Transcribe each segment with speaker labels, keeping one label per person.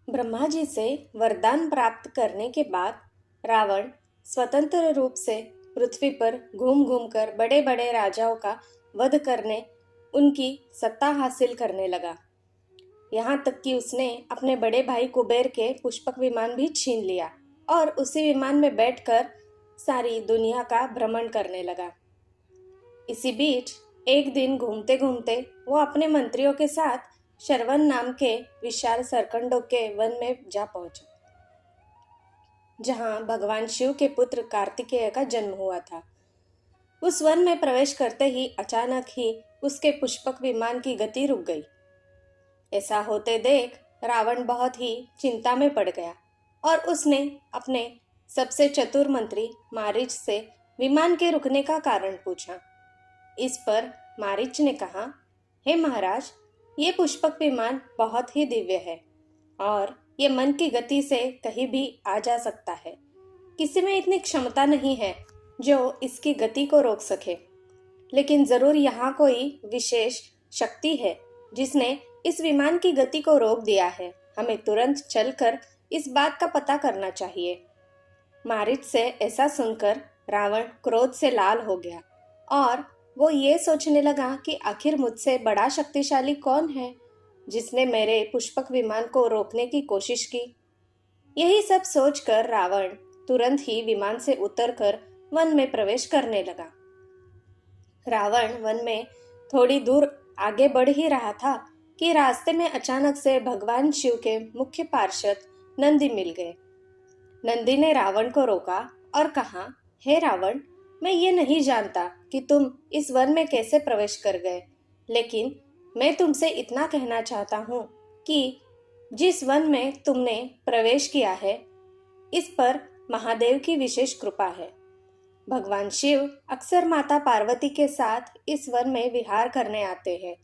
Speaker 1: ब्रह्मा जी से वरदान प्राप्त करने के बाद रावण स्वतंत्र रूप से पृथ्वी पर घूम घूम कर बड़े बड़े राजाओं का वध करने, उनकी सत्ता हासिल करने लगा। यहाँ तक कि उसने अपने बड़े भाई कुबेर के पुष्पक विमान भी छीन लिया और उसी विमान में बैठकर सारी दुनिया का भ्रमण करने लगा। इसी बीच एक दिन घूमते घूमते वो अपने मंत्रियों के साथ शरवण नाम के विशाल सरकंडों के वन में जा पहुंचा, जहां भगवान शिव के पुत्र कार्तिकेय का जन्म हुआ था। उस वन में प्रवेश करते ही अचानक ही उसके पुष्पक विमान की गति रुक गई। ऐसा होते देख रावण बहुत ही चिंता में पड़ गया और उसने अपने सबसे चतुर मंत्री मारीच से विमान के रुकने का कारण पूछा। इस पर मारीच ने कहा, हे महाराज, ये पुष्पक विमान बहुत ही दिव्य है और ये मन की गति से कहीं भी आ जा सकता है। किसी में इतनी क्षमता नहीं है जो इसकी गति को रोक सके, लेकिन जरूर यहाँ कोई विशेष शक्ति है जिसने इस विमान की गति को रोक दिया है। हमें तुरंत चलकर इस बात का पता करना चाहिए। मारीच से ऐसा सुनकर रावण क्रोध से लाल हो गया और वो ये सोचने लगा कि आखिर मुझसे बड़ा शक्तिशाली कौन है जिसने मेरे पुष्पक विमान को रोकने की कोशिश की। यही सब सोचकर रावण तुरंत ही विमान से उतरकर वन में प्रवेश करने लगा। रावण वन में थोड़ी दूर आगे बढ़ ही रहा था कि रास्ते में अचानक से भगवान शिव के मुख्य पार्षद नंदी मिल गए। नंदी ने रावण को रोका और कहा, हे रावण, मैं ये नहीं जानता कि तुम इस वन में कैसे प्रवेश कर गए, लेकिन मैं तुमसे इतना कहना चाहता हूँ कि जिस वन में तुमने प्रवेश किया है, इस पर महादेव की विशेष कृपा है। भगवान शिव अक्सर माता पार्वती के साथ इस वन में विहार करने आते हैं।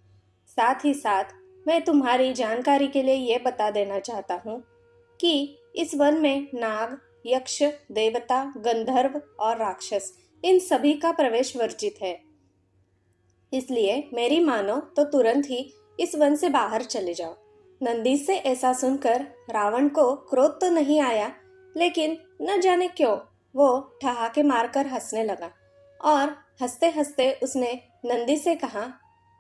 Speaker 1: साथ ही साथ मैं तुम्हारी जानकारी के लिए ये बता देना चाहता हूँ कि इस वन में नाग, यक्ष, देवता, गंधर्व और राक्षस, इन सभी का प्रवेश वर्जित है। इसलिए मेरी मानो तो तुरंत ही इस वन से बाहर चले जाओ। नंदी से ऐसा सुनकर रावण को क्रोध तो नहीं आया, लेकिन न जाने क्यों वो ठहाके मारकर हंसने लगा और हंसते हंसते उसने नंदी से कहा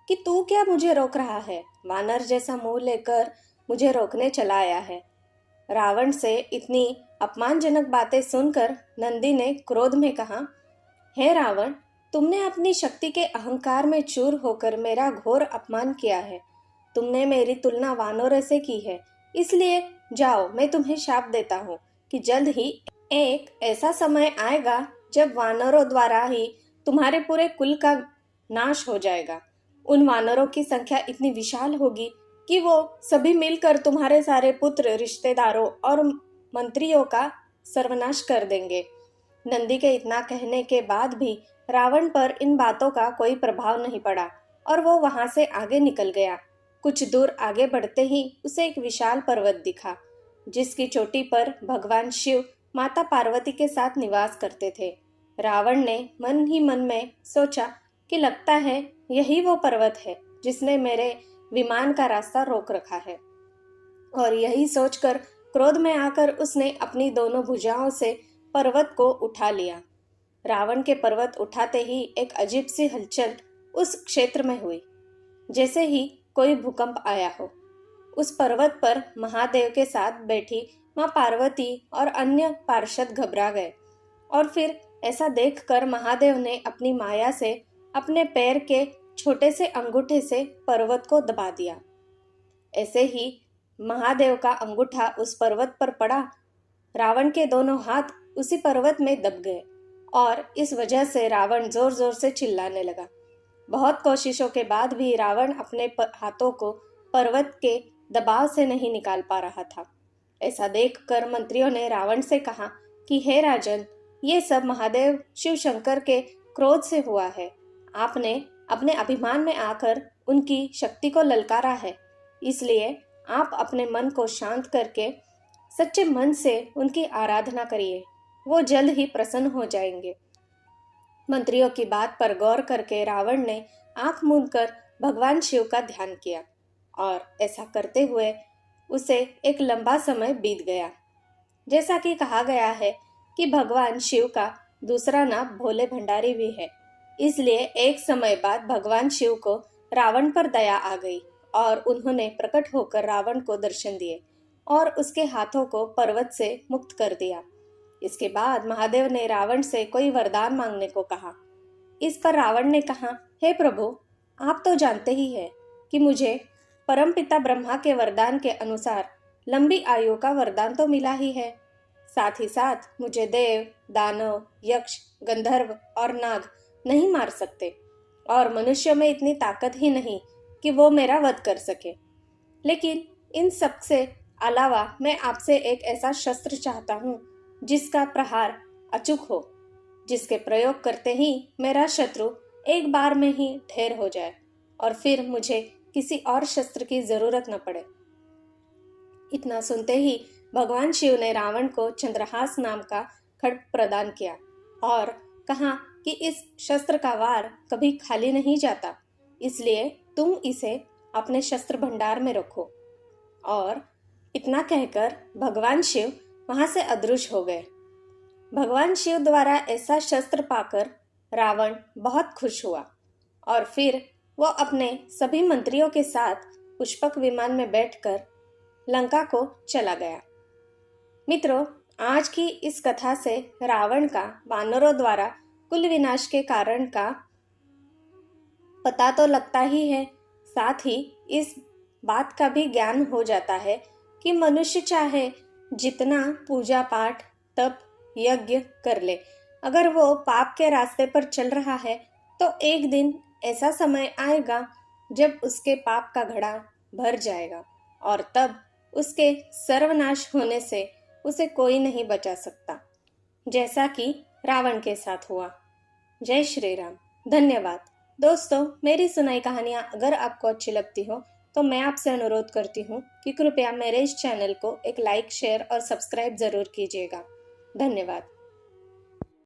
Speaker 1: कि तू क्या मुझे रोक रहा है? वानर जैसा मुंह लेकर मुझे रोकने चला आया है। रावण से इतनी अपमानजनक बातें सुनकर नंदी ने क्रोध में कहा, हे रावण, तुमने अपनी शक्ति के अहंकार में चूर होकर मेरा घोर अपमान किया है। तुमने मेरी तुलना वानरों से की है, इसलिए जाओ, मैं तुम्हें शाप देता हूँ कि जल्द ही एक ऐसा समय आएगा जब वानरों द्वारा ही तुम्हारे पूरे कुल का नाश हो जाएगा। उन वानरों की संख्या इतनी विशाल होगी कि वो सभी मिलकर तुम्हारे सारे पुत्र, रिश्तेदारों और मंत्रियों का सर्वनाश कर देंगे। नंदी के इतना कहने के बाद भी रावण पर इन बातों का कोई प्रभाव नहीं पड़ा और वो वहां से आगे निकल गया। कुछ दूर आगे बढ़ते ही उसे एक विशाल पर्वत दिखा, जिसकी चोटी पर भगवान शिव माता पार्वती के साथ निवास करते थे। रावण ने मन ही मन में सोचा कि लगता है यही वो पर्वत है जिसने मेरे विमान का रास्ता रोक रखा है, और यही सोचकर क्रोध में आकर उसने अपनी दोनों भुजाओं से पर्वत को उठा लिया। रावण के पर्वत उठाते ही एक अजीब सी हलचल उस क्षेत्र में हुई, जैसे ही कोई भूकंप आया हो। उस पर्वत पर महादेव के साथ बैठी माँ पार्वती और अन्य पार्षद घबरा गए और फिर ऐसा देखकर महादेव ने अपनी माया से अपने पैर के छोटे से अंगूठे से पर्वत को दबा दिया। ऐसे ही महादेव का अंगूठा उस पर्वत पर पड़ा। रावण के दोनों हाथ उसी पर्वत में दब गए और इस वजह से रावण जोर जोर से चिल्लाने लगा। बहुत कोशिशों के बाद भी रावण अपने हाथों को पर्वत के दबाव से नहीं निकाल पा रहा था। ऐसा देखकर मंत्रियों ने रावण से कहा कि हे राजन, ये सब महादेव शिव शंकर के क्रोध से हुआ है। आपने अपने अभिमान में आकर उनकी शक्ति को ललकारा है, इसलिए आप अपने मन को शांत करके सच्चे मन से उनकी आराधना करिए, वो जल्द ही प्रसन्न हो जाएंगे। मंत्रियों की बात पर गौर करके रावण ने आंख मूंदकर भगवान शिव का ध्यान किया और ऐसा करते हुए उसे एक लंबा समय बीत गया। जैसा कि कहा गया है कि भगवान शिव का दूसरा नाम भोले भंडारी भी है, इसलिए एक समय बाद भगवान शिव को रावण पर दया आ गई और उन्होंने प्रकट होकर रावण को दर्शन दिए और उसके हाथों को पर्वत से मुक्त कर दिया। इसके बाद महादेव ने रावण से कोई वरदान मांगने को कहा। इस पर रावण ने कहा, हे प्रभु, आप तो जानते ही हैं कि मुझे परमपिता ब्रह्मा के वरदान के अनुसार लंबी आयु का वरदान तो मिला ही है। साथ ही साथ मुझे देव, दानव, यक्ष, गंधर्व और नाग नहीं मार सकते और मनुष्य में इतनी ताकत ही नहीं कि वो मेरा वध कर सके। लेकिन इन सब से अलावा मैं आपसे एक ऐसा शस्त्र चाहता हूँ जिसका प्रहार अचूक हो, जिसके प्रयोग करते ही मेरा शत्रु एक बार में ही ढेर हो जाए और फिर मुझे किसी और शस्त्र की जरूरत न पड़े। इतना सुनते ही भगवान शिव ने रावण को चंद्रहास नाम का खड्ग प्रदान किया और कहा कि इस शस्त्र का वार कभी खाली नहीं जाता, इसलिए तुम इसे अपने शस्त्र भंडार में रखो। और इतना कहकर भगवान शिव वहां से अदृश्य हो गए। भगवान शिव द्वारा ऐसा शस्त्र पाकर रावण बहुत खुश हुआ और फिर वो अपने सभी मंत्रियों के साथ पुष्पक विमान में बैठकर लंका को चला गया। मित्रों, आज की इस कथा से रावण का वानरों द्वारा कुल विनाश के कारण का पता तो लगता ही है, साथ ही इस बात का भी ज्ञान हो जाता है कि मनुष्य चाहे जितना पूजा पाठ, तप, यज्ञ कर ले, अगर वो पाप के रास्ते पर चल रहा है तो एक दिन ऐसा समय आएगा जब उसके पाप का घड़ा भर जाएगा और तब उसके सर्वनाश होने से उसे कोई नहीं बचा सकता, जैसा कि रावण के साथ हुआ। जय श्री राम। धन्यवाद। दोस्तों, मेरी सुनाई कहानियाँ अगर आपको अच्छी लगती हो तो मैं आपसे अनुरोध करती हूँ कि कृपया मेरे इस चैनल को एक लाइक, शेयर और सब्सक्राइब जरूर कीजिएगा। धन्यवाद।